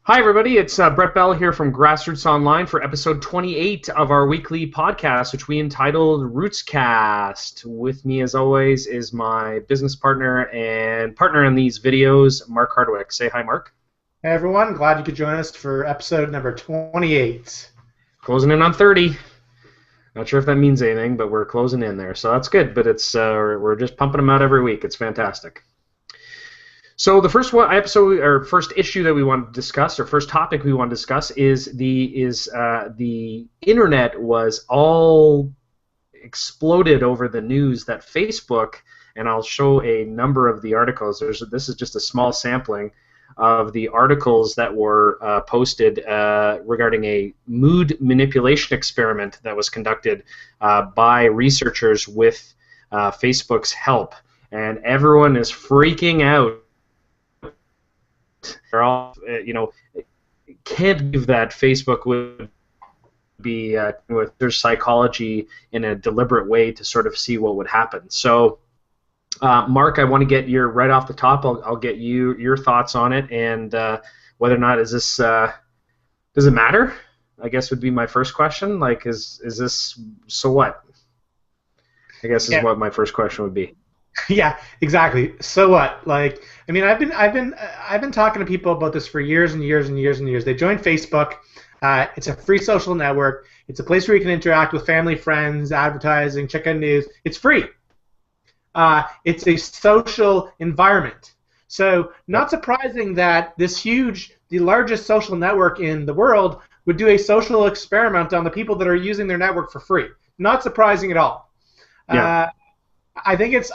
Hi, everybody. It's Brett Bell here from Grassroots Online for episode 28 of our weekly podcast, which we entitled RootsCast. With me, as always, is my business partner and partner in these videos, Mark Hardwick. Say hi, Mark. Hey everyone, glad you could join us for episode number 28. Closing in on 30. Not sure if that means anything, but we're closing in there, so that's good. But it's we're just pumping them out every week. It's fantastic. So the first first issue that we want to discuss, or first topic we want to discuss, is the internet was all exploded over the news that Facebook, and I'll show a number of the articles. This is just a small sampling of the articles that were posted regarding a mood manipulation experiment that was conducted by researchers with Facebook's help, and everyone is freaking out. They're all, can't believe that Facebook would be with their psychology in a deliberate way to sort of see what would happen. So, Mark, I want to get right off the top. I'll get your thoughts on it, and whether or not does it matter? I guess would be my first question. Like, is this so what? I guess is what my first question would be. Yeah, exactly. So what? Like, I mean, I've been talking to people about this for years and years and years and years. They joined Facebook. It's a free social network. It's a place where you can interact with family, friends, advertising, check out news. It's free. It's a social environment. So not surprising that the largest social network in the world, would do a social experiment on the people that are using their network for free. Not surprising at all. Yeah. I think it's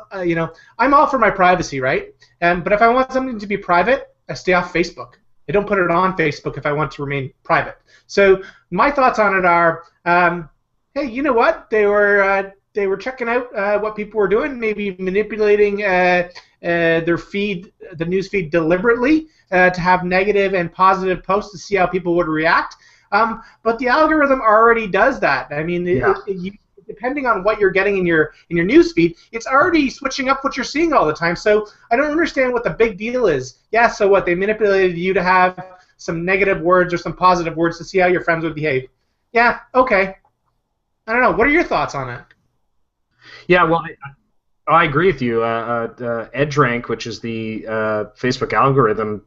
I'm all for my privacy, right? But if I want something to be private, I stay off Facebook. I don't put it on Facebook if I want to remain private. So my thoughts on it are, hey, you know what? They were checking out what people were doing, maybe manipulating their feed, the news feed, deliberately to have negative and positive posts to see how people would react. But the algorithm already does that. I mean, depending on what you're getting in your news feed, it's already switching up what you're seeing all the time. So I don't understand what the big deal is. Yeah, so what? They manipulated you to have some negative words or some positive words to see how your friends would behave. Yeah, okay. I don't know. What are your thoughts on it? Yeah, well, I agree with you. EdgeRank, which is the Facebook algorithm,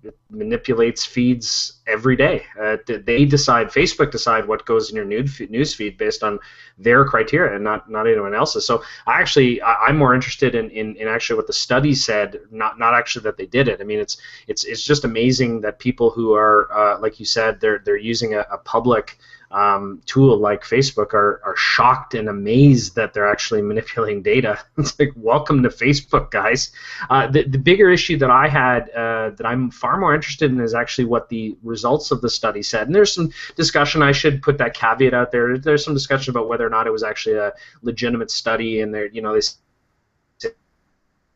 it manipulates feeds every day. Facebook decide what goes in your news feed based on their criteria and not anyone else's. So I'm more interested in actually what the study said, not actually that they did it. I mean, it's just amazing that people who are like you said, they're using a public tool like Facebook are shocked and amazed that they're actually manipulating data. It's like, welcome to Facebook, guys. The bigger issue that I had that I'm far more interested in is actually what the results of the study said. And there's some discussion, I should put that caveat out there, there's some discussion about whether or not it was actually a legitimate study, and they say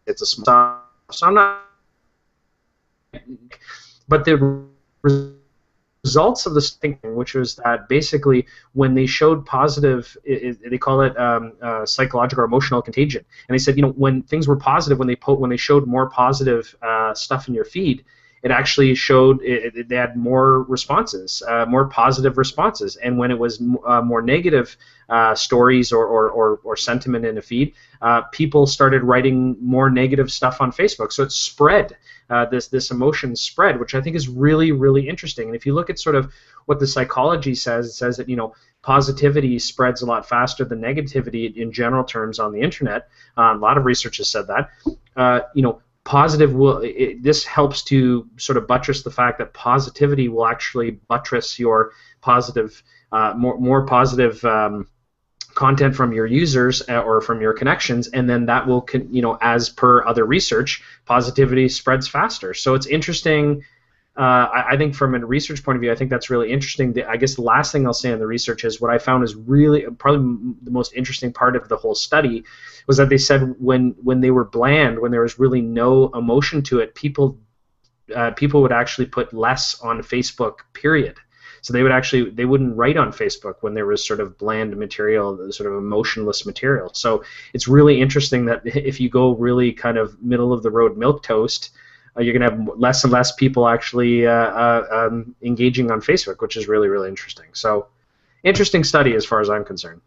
it's a small, so I'm not, but the results of this thinking, which was that basically when they showed positive, they call it psychological or emotional contagion, and they said, when things were positive, when they showed more positive stuff in your feed, it actually showed they had more responses, more positive responses, and when it was more negative stories or sentiment in a feed, people started writing more negative stuff on Facebook. So it spread. This emotion spread, which I think is really, really interesting. And if you look at sort of what the psychology says, it says that positivity spreads a lot faster than negativity in general terms on the internet. A lot of research has said that. This helps to sort of buttress the fact that positivity will actually buttress your positive, more positive content from your users or from your connections, and then that will, as per other research, positivity spreads faster. So it's interesting. I think from a research point of view, I think that's really interesting. I guess the last thing I'll say on the research is what I found is really probably the most interesting part of the whole study was that they said when they were bland, when there was really no emotion to it, people would actually put less on Facebook, period. So they wouldn't write on Facebook when there was sort of bland material, sort of emotionless material. So it's really interesting that if you go really kind of middle of the road milquetoast, you're going to have less and less people actually engaging on Facebook, which is really, really interesting. So, interesting study as far as I'm concerned.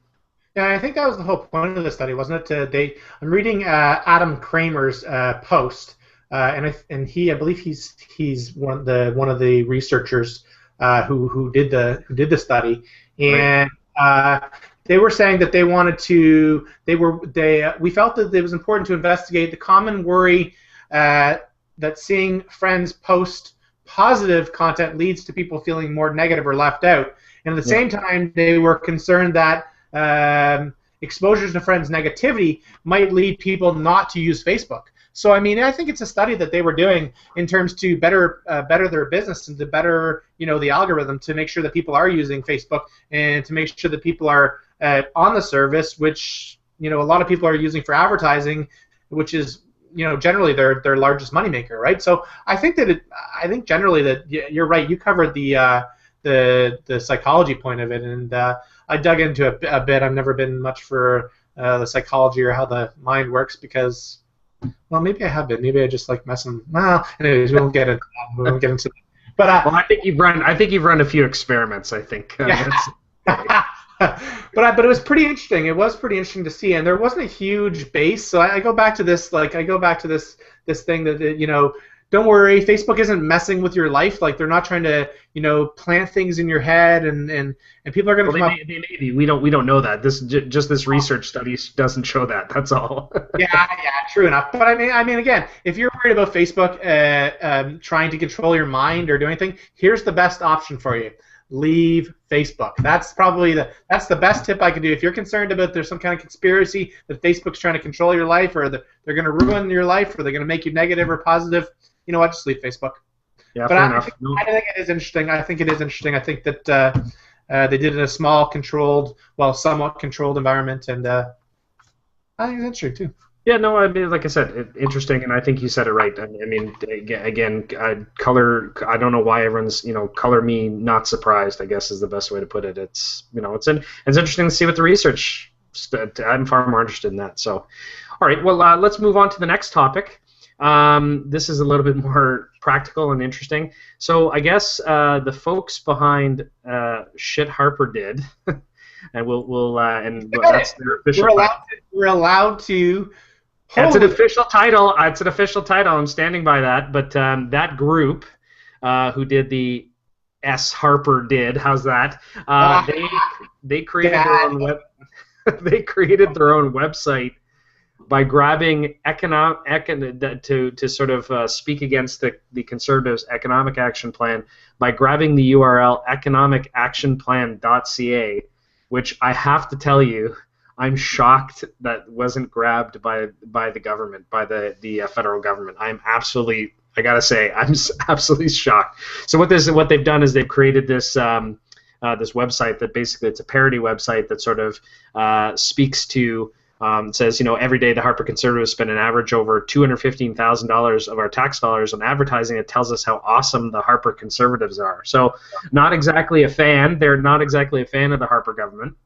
Yeah, I think that was the whole point of the study, wasn't it? I'm reading Adam Kramer's post, and I believe he's one of the researchers who did the study, and they were saying that we felt that it was important to investigate the common worry that seeing friends post positive content leads to people feeling more negative or left out, and at the same time they were concerned that exposures to friends' negativity might lead people not to use Facebook. So I mean, I think it's a study that they were doing in terms to better their business and to better the algorithm to make sure that people are using Facebook and to make sure that people are on the service, which a lot of people are using for advertising, which is generally their largest moneymaker, right? So I think generally that you're right. You covered the psychology point of it, and I dug into it a bit. I've never been much for the psychology or how the mind works because, well, maybe I have been. Maybe I just like messing. Well, anyways, we won't get into that. We won't get into that. But well, I think you've run a few experiments. I think. Yeah. But it was pretty interesting. It was pretty interesting to see, and there wasn't a huge base. So I go back to this. This thing that don't worry, Facebook isn't messing with your life. Like they're not trying to, plant things in your head, and people are going to come up. Maybe we don't know that. This research study doesn't show that. That's all. yeah, true enough. But I mean, again, if you're worried about Facebook trying to control your mind or do anything, here's the best option for you. Leave Facebook. That's the best tip I can do. If you're concerned about there's some kind of conspiracy that Facebook's trying to control your life, or that they're going to ruin your life, or they're going to make you negative or positive, you know what? Just leave Facebook. Yeah, fair enough. I think it is interesting. I think that they did it in a small, controlled, somewhat controlled environment, and I think it's interesting too. Yeah, no, I mean, like I said, interesting, and I think you said it right. I mean, again, color. I don't know why everyone's, color me not surprised, I guess is the best way to put it. It's, it's interesting to see what the research. I'm far more interested in that. So, all right, well, let's move on to the next topic. This is a little bit more practical and interesting. So, I guess the folks behind Shit Harper Did, and that's their official. We're allowed to. It's an official title. It's an official title. I'm standing by that. But that group who did the S. Harper Did, how's that? They created their own they created their own website by grabbing to sort of speak against the Conservatives' economic action plan by grabbing the URL economicactionplan.ca, which I have to tell you, I'm shocked that wasn't grabbed by the government, by the federal government. I gotta say, I'm absolutely shocked. So what they've done is they've created this this website that basically it's a parody website that sort of speaks to says every day the Harper Conservatives spend an average over $215,000 of our tax dollars on advertising. It tells us how awesome the Harper Conservatives are. So not exactly a fan. They're not exactly a fan of the Harper government.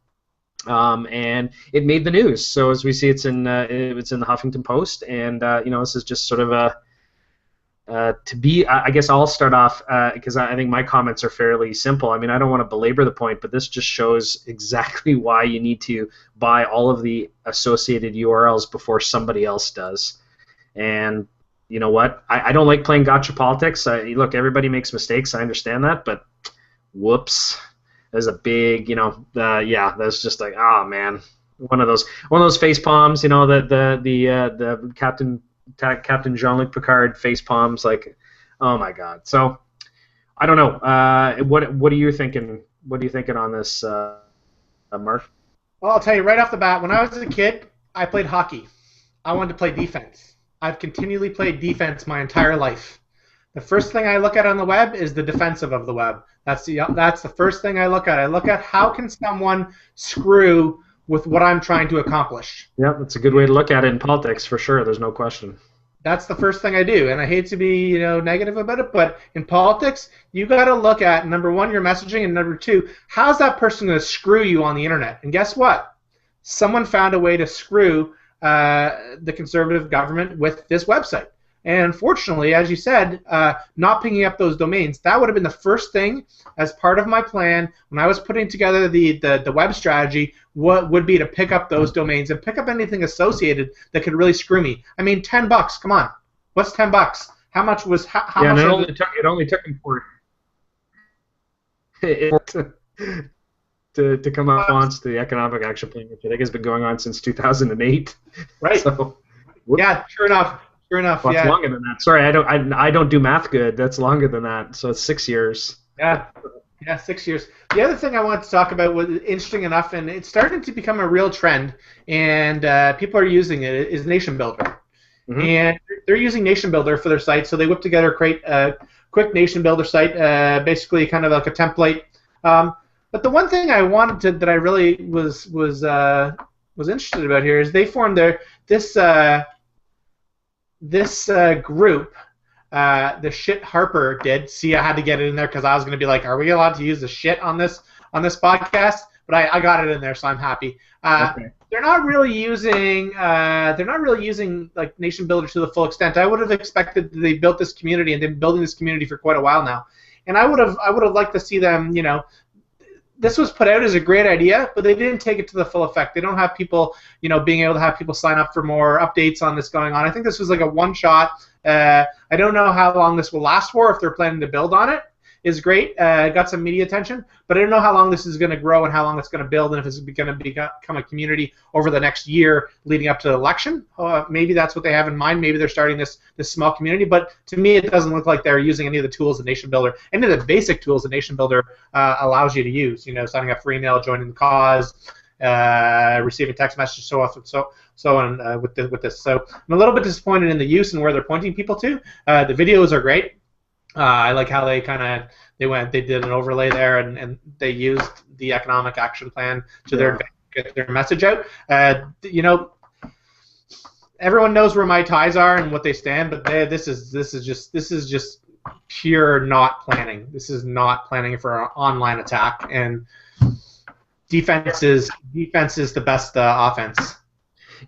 And it made the news. So as we see, it's in the Huffington Post, and this is just sort of I guess I'll start off because I think my comments are fairly simple. I mean, I don't want to belabor the point, but this just shows exactly why you need to buy all of the associated URLs before somebody else does. And you know what? I don't like playing gotcha politics. Look, everybody makes mistakes. I understand that, but whoops. There's a big, that's just like, oh man, one of those face palms, the Captain Jean-Luc Picard face palms, like, oh my God. So I don't know. What are you thinking? What are you thinking on this, Mark? Well, I'll tell you right off the bat. When I was a kid, I played hockey. I wanted to play defense. I've continually played defense my entire life. The first thing I look at on the web is the defensive of the web. That's the first thing I look at. I look at how can someone screw with what I'm trying to accomplish. Yeah, that's a good way to look at it in politics for sure. There's no question. That's the first thing I do, and I hate to be negative about it, but in politics, you got to look at number one, your messaging, and number two, how's that person going to screw you on the internet? And guess what? Someone found a way to screw the conservative government with this website. And unfortunately, as you said, not picking up those domains, that would have been the first thing as part of my plan when I was putting together the web strategy. What would be to pick up those domains and pick up anything associated that could really screw me. I mean, $10. Come on, what's $10? How much was how Yeah, much? and it only took him for to come up launch the economic action plan, which I think has been going on since 2008. Right. So, yeah, sure enough. Well, yeah. it's longer than that. Sorry, I don't do math good. That's longer than that. So it's 6 years. Yeah. Yeah, 6 years. The other thing I wanted to talk about was interesting enough, and it's starting to become a real trend, and people are using it, is Nation Builder. Mm-hmm. And they're using Nation Builder for their site, so they whip together a quick Nation Builder site, basically kind of like a template. But the one thing I wanted to, that I really was interested about here is they formed this group. The shit Harper did. See, I had to get it in there because I was going to be like, "Are we allowed to use the shit on this podcast?" But I got it in there, so I'm happy. Okay. They're not really using like Nation Builder to the full extent. I would have expected they built this community and they've been building this community for quite a while now. And I would have liked to see them, this was put out as a great idea, but they didn't take it to the full effect. They don't have people, being able to have people sign up for more updates on this going on. I think this was like a one-shot. I don't know how long this will last for. If they're planning to build on it, is great. Got some media attention, but I don't know how long this is going to grow and how long it's going to build, and if it's going to become a community over the next year leading up to the election. Maybe that's what they have in mind. Maybe they're starting this small community, but to me, it doesn't look like they're using any of the tools that Nation Builder, any of the basic tools that Nation Builder allows you to use. Signing up for email, joining the cause, receiving text messages, so on with this. So I'm a little bit disappointed in the use and where they're pointing people to. The videos are great. I like how they did an overlay there and they used the economic action plan to their advantage, get their message out. Everyone knows where my ties are and what they stand, but this is just pure not planning. This is not planning for an online attack, and defense is the best offense.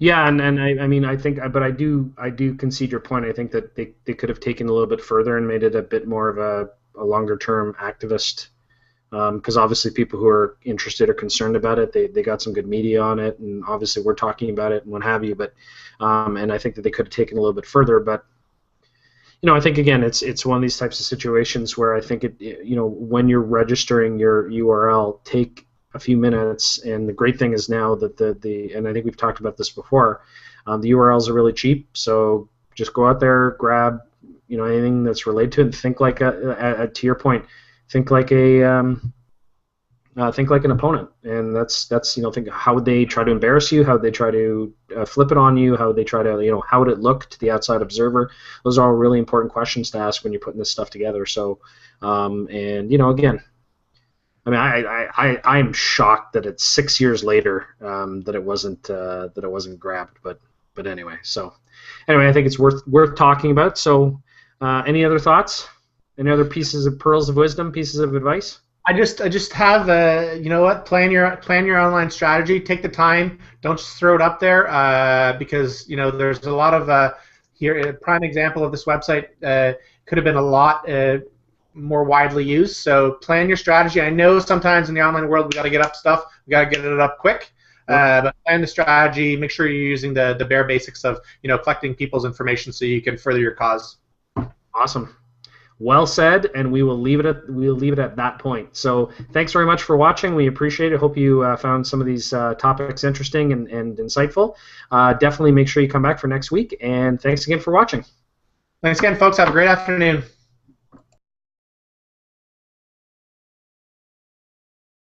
Yeah, and I mean, I think, but I do concede your point. I think that they could have taken a little bit further and made it a bit more of a longer term activist, because obviously people who are interested or concerned about it, they got some good media on it, and obviously we're talking about it and what have you. But and I think that they could have taken a little bit further. But I think again, it's one of these types of situations where I think when you're registering your URL, take a few minutes, and the great thing is now that and I think we've talked about this before, the URLs are really cheap, so just go out there, grab anything that's related to it, and think like to your point, think like an opponent, and that's think how would they try to embarrass you, how would they try to flip it on you, how would they try to how would it look to the outside observer. Those are all really important questions to ask when you're putting this stuff together. So and again, I mean, I am shocked that it's 6 years later that it wasn't grabbed, but anyway. So anyway, I think it's worth talking about. So any other thoughts? Any other pieces of pearls of wisdom, pieces of advice? I just have plan your online strategy. Take the time. Don't just throw it up there because there's a lot of here. A prime example of this website could have been a lot more widely used. So plan your strategy. I know sometimes in the online world we got to get up stuff. We got to get it up quick. But plan the strategy. Make sure you're using the bare basics of collecting people's information so you can further your cause. Awesome. Well said, and we'll leave it at that point. So thanks very much for watching. We appreciate it. Hope you found some of these topics interesting and insightful. Definitely make sure you come back for next week, and thanks again for watching. Thanks again, folks. Have a great afternoon.